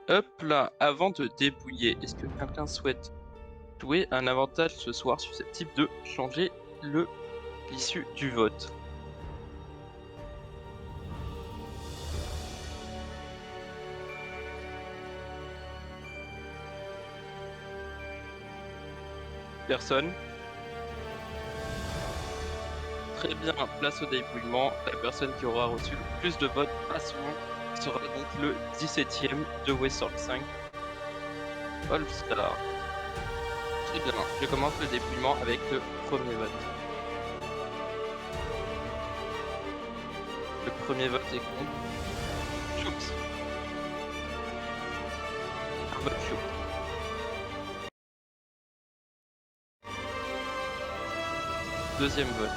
Hop là, avant de débouiller, est-ce que quelqu'un souhaite jouer un avantage ce soir susceptible de changer l'issue du vote? Personne? Très bien, place au débouillement. La personne qui aura reçu le plus de votes à son nom sera donc le 17e de Westworld 5 All-Star. Très bien, je commence le dépouillement avec le premier vote. Le premier vote est contre Choops. Un vote Choops. Deuxième vote.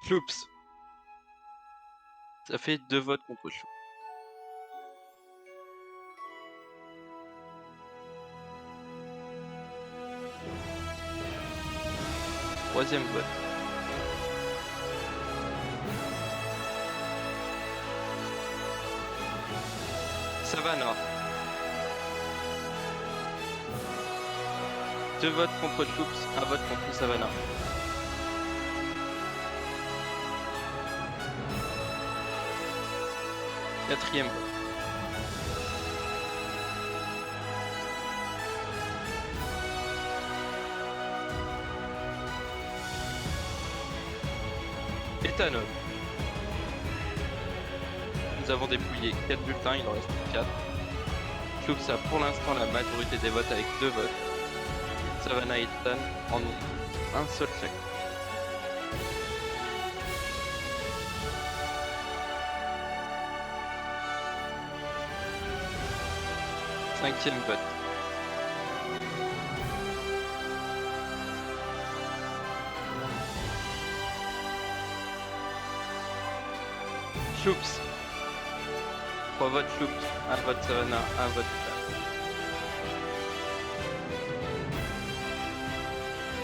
Choops. Ça fait 2 votes contre Choops. Troisième vote. Savannah. 2 votes contre Choops, 1 vote contre Savannah. Quatrième vote. Ethanol. Nous avons dépouillé 4 bulletins, il en reste 4. Choops a pour l'instant la majorité des votes avec 2 votes. Savannah et Ethan en ont un seul chacun. Cinquième vote. Choops. 3 votes Choops, 1 vote Savannah, 1 vote Ethan.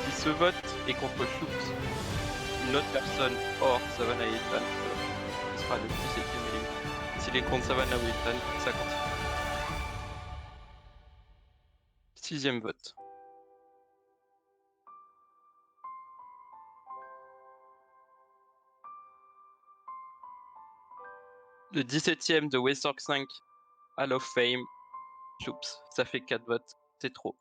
Si ce vote est contre Choops, une autre personne hors Savannah et Ethan ce sera le 17e éliminé. S'il est contre Savannah ou Ethan, ça continue. Sixième vote. Le 17e de Westworld 5 Hall of Fame, Choops. Ça fait 4 votes, c'est trop.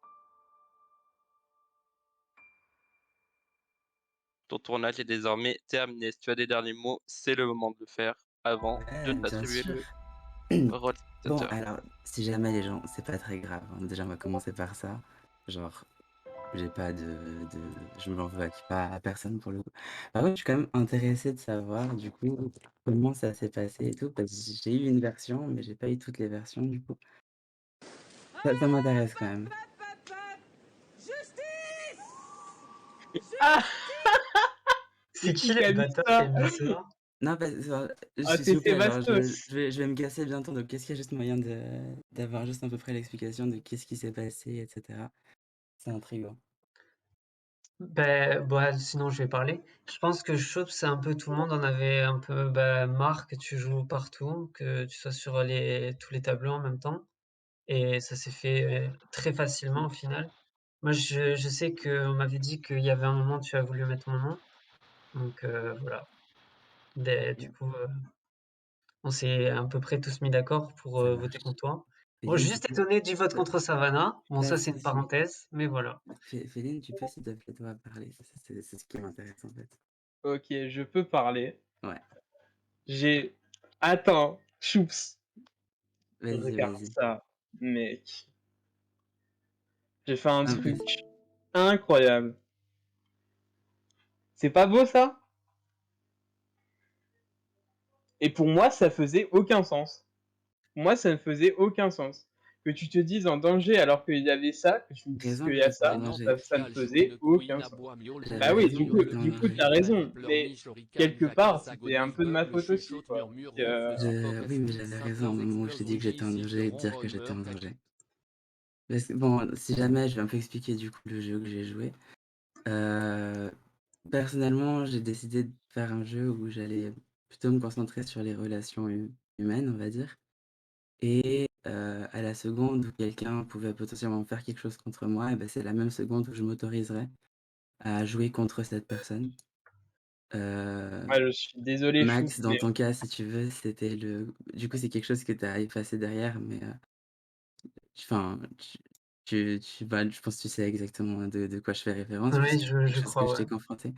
Ton tournage est désormais terminé. Si tu as des derniers mots, c'est le moment de le faire avant de Ouais, bien t'attribuer sûr. le rôle Bon, spectateur. alors, si jamais les gens, c'est pas très grave, hein. Déjà, on va commencer par ça. Genre, j'ai pas je me l'en veux pas à personne pour le coup. Par contre, je suis quand même intéressée de savoir, du coup, comment ça s'est passé et tout, parce que j'ai eu une version, mais j'ai pas eu toutes les versions, du coup. Ça m'intéresse quand même. Justice! Ah! C'est qui Qui le a dit bâtard qui a ça? mis ça? Non, parce Ah, s'il c'est vous plaît, genre, Sévastos. je vais me casser bientôt, donc est-ce qu'il y a juste moyen d'avoir juste à peu près l'explication de qu'est-ce qui s'est passé, etc. C'est intriguant. Ben, bah, sinon je vais parler. Je pense que Chauve, c'est un peu tout le monde en avait un peu marre que tu joues partout, que tu sois sur tous les tableaux en même temps. Et ça s'est fait très facilement au final. Moi, je sais qu'on m'avait dit qu'il y avait un moment, tu as voulu mettre mon nom. Donc voilà. Du coup, on s'est à peu près tous mis d'accord pour Ça voter marche. contre toi. Bon, je Féline, suis tu juste peux? étonné du vote Bah, contre Savannah. Bon, bah, ça, c'est une parenthèse, mais voilà. Féline, tu peux s'il te plaît toi parler, c'est ce qui m'intéresse en fait. Ok, je peux parler. Ouais, J'ai... Attends, Choups. vas-y, Regarde vas-y. ça, mec. J'ai fait un Ah, truc vas-y. incroyable. C'est pas beau, ça? Et pour moi, ça faisait aucun sens. Moi, ça ne faisait aucun sens. Que tu te dises en danger alors qu'il y avait ça, que tu me dises Raison qu'il que y a j'étais en ça, danger. ça ne faisait aucun sens. J'avais Bah oui, raison que j'étais en danger. t'as raison, mais quelque part, c'était un peu de ma faute aussi, quoi. Oui, mais j'avais raison au moment où je t'ai dit que j'étais en danger et de dire que j'étais en danger. Parce que bon, si jamais je vais un peu expliquer du coup le jeu que j'ai joué. Heu, Personnellement, j'ai décidé de faire un jeu où j'allais plutôt me concentrer sur les relations humaines, on va dire et à la seconde où quelqu'un pouvait potentiellement faire quelque chose contre moi et bah, c'est la même seconde où je m'autoriserais à jouer contre cette personne. Heu, Ah, je suis désolé, Choups, Max, dans mais ton cas, si tu veux, c'était le du coup, c'est quelque chose que tu as effacé derrière, mais enfin, bah, je pense que tu sais exactement de quoi je fais référence Oui, puisque c'est quelque je chose que crois, je ouais. t'ai confronté.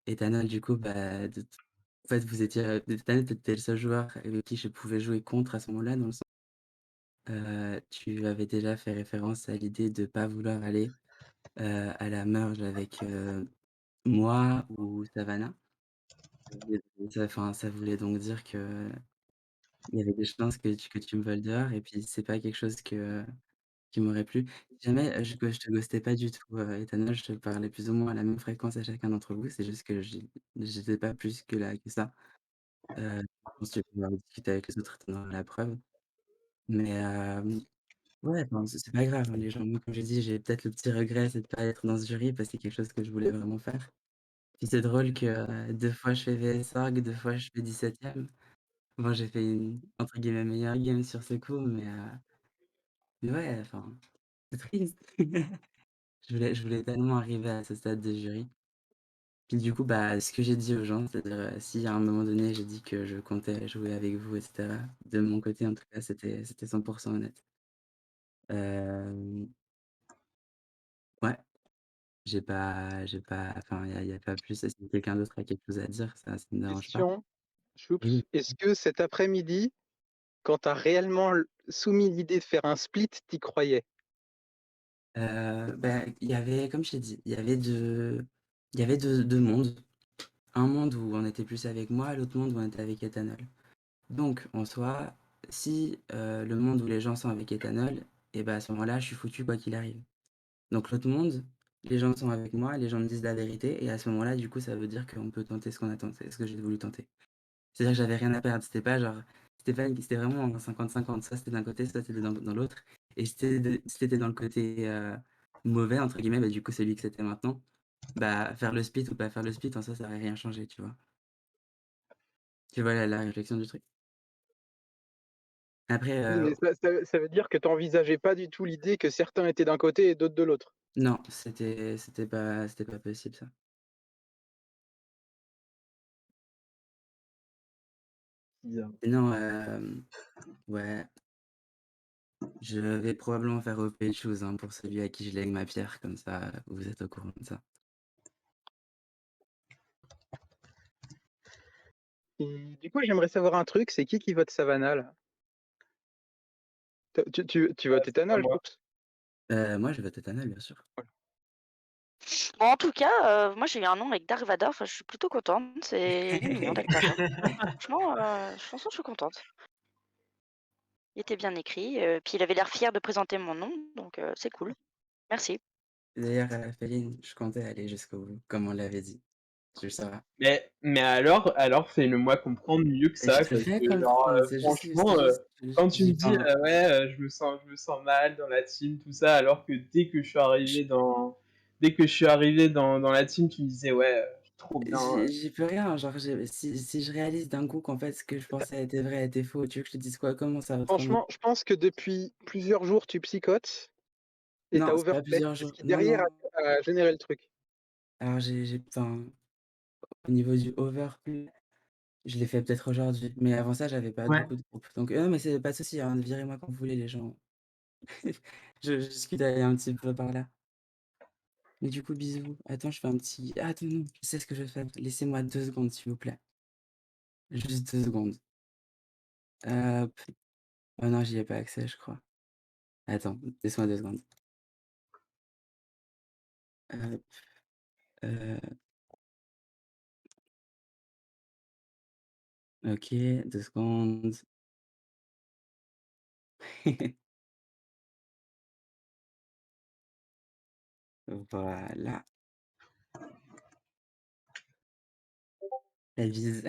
Ethanol, du coup, bah, en fait, vous étiez, Ethanol, tu étais le seul joueur avec qui je pouvais jouer contre à ce moment-là, dans le sens tu avais déjà fait référence à l'idée de pas vouloir aller, à la merge avec, moi ou Savannah. Ça voulait donc dire qu'il y avait des chances que tu me voles dehors et puis c'est pas quelque chose qui m'aurait plu. Si jamais, je te ghostais pas du tout, Ethanol, je te parlais plus ou moins à la même fréquence à chacun d'entre vous, c'est juste que j'étais pas plus que ça. Je pense que tu vas pouvoir discuter avec les autres, tu en auras la preuve. Mais ouais, enfin, c'est pas grave, hein, les gens moi, comme j'ai dit, j'ai peut-être le petit regret, c'est de pas être dans ce jury parce que c'est quelque chose que je voulais vraiment faire. Puis c'est drôle que, 2 fois je fais VS org, 2 fois je fais 17e. Bon, j'ai fait une, entre guillemets, «meilleure game» sur ce coup, mais ouais, enfin, c'est triste. Je voulais tellement arriver à ce stade de jury. Puis du coup, bah, ce que j'ai dit aux gens, c'est-à-dire, si à un moment donné, j'ai dit que je comptais jouer avec vous et cetera, de mon côté, en tout cas, c'était 100 honnête. Hem, ouais, j'ai pas enfin, il y a pas plus si quelqu'un d'autre a quelque chose à dire, ça me dérange pas. Question, Choups, Oui, est-ce que cet après-midi, quand tu as réellement soumis l'idée de faire un split, t'y croyais? bah, il y avait, comme je t'ai dit, il y avait deux mondes. Un monde où on était plus avec moi, l'autre monde où on était avec Ethanol. Donc, en soi, si le monde où les gens sont avec Ethanol, et bah à ce moment-là, je suis foutu quoi qu'il arrive. Donc l'autre monde, les gens sont avec moi, les gens me disent la vérité, et à ce moment-là, du coup, ça veut dire qu'on peut tenter ce qu'on a tenté, ce que j'ai voulu tenter. C'est-à-dire que j'avais rien à perdre, c'était pas genre, c'était vraiment un 50-50, soit c'était d'un côté, soit c'était dans l'autre. Et si t'étais dans le côté mauvais, entre guillemets, bah du coup, celui que c'était maintenant, bah faire le split ou pas faire le split, en soi, ça aurait rien changé, tu vois. Tu vois la réflexion du truc. Après, Oui, mais ça veut dire que tu envisageais pas du tout l'idée que certains étaient d'un côté et d'autres de l'autre? non, c'était pas possible ça. Bizarre. Sinon, ouais, je vais probablement faire open shoes, hein, pour celui à qui je lègue ma pierre, comme ça, vous êtes au courant de ça. Et du coup, j'aimerais savoir un truc, c'est qui vote Savannah, là? Tu votes c'est pas Ethanol, moi. Choups? Moi, je vote Ethanol, bien sûr. Bon, en tout cas, moi j'ai eu un nom avec Dark Vador, enfin, je suis plutôt contente, il est mignon Dark Vador. Franchement, je suis contente. Il était bien écrit, puis il avait l'air fier de présenter mon nom, donc c'est cool. Merci. D'ailleurs, Féline, je comptais aller jusqu'au bout, comme on l'avait dit. Tu le sauras. Mais alors fais-le-moi comprendre mieux que Et je ça, te parce fais que genre, comprendre, c'est juste que franchement, quand tu me j'ai dis: pas Ouais, je me sens mal dans la team, tout ça», alors que dès que je suis arrivé dans la team, tu me disais: «Ouais, trop bien, j'y peux rien, genre, si je réalise d'un coup qu'en fait, ce que je pensais était vrai était faux, tu veux que je te dise quoi? Comment ça autrement? Franchement, je pense que depuis plusieurs jours, tu psychotes et tu Non, as c'est pas overplay. plusieurs C'est ce jours. qui Non, derrière non. a généré le truc. Alors enfin, au niveau du overplay, je l'ai fait peut-être aujourd'hui, mais avant ça, j'avais pas Ouais. beaucoup de groupes. Donc, non, mais c'est pas de souci, hein, virez-moi quand vous voulez, les gens. Je discute d'aller un petit peu par là. Mais du coup, bisous. Attends, je fais un petit. Ah, attends, non, je sais ce que je vais faire. Laissez-moi 2 secondes, s'il vous plaît. Juste 2 secondes. Hop. Oh non, j'y ai pas accès, je crois. Attends, laisse-moi 2 secondes. Hop. Heu, OK, 2 secondes. Voilà, la bise.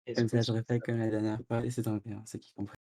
est-ce Comme ça, je possible refais ça?» comme la dernière fois et c'est tant pis, hein, ceux qui comprennent.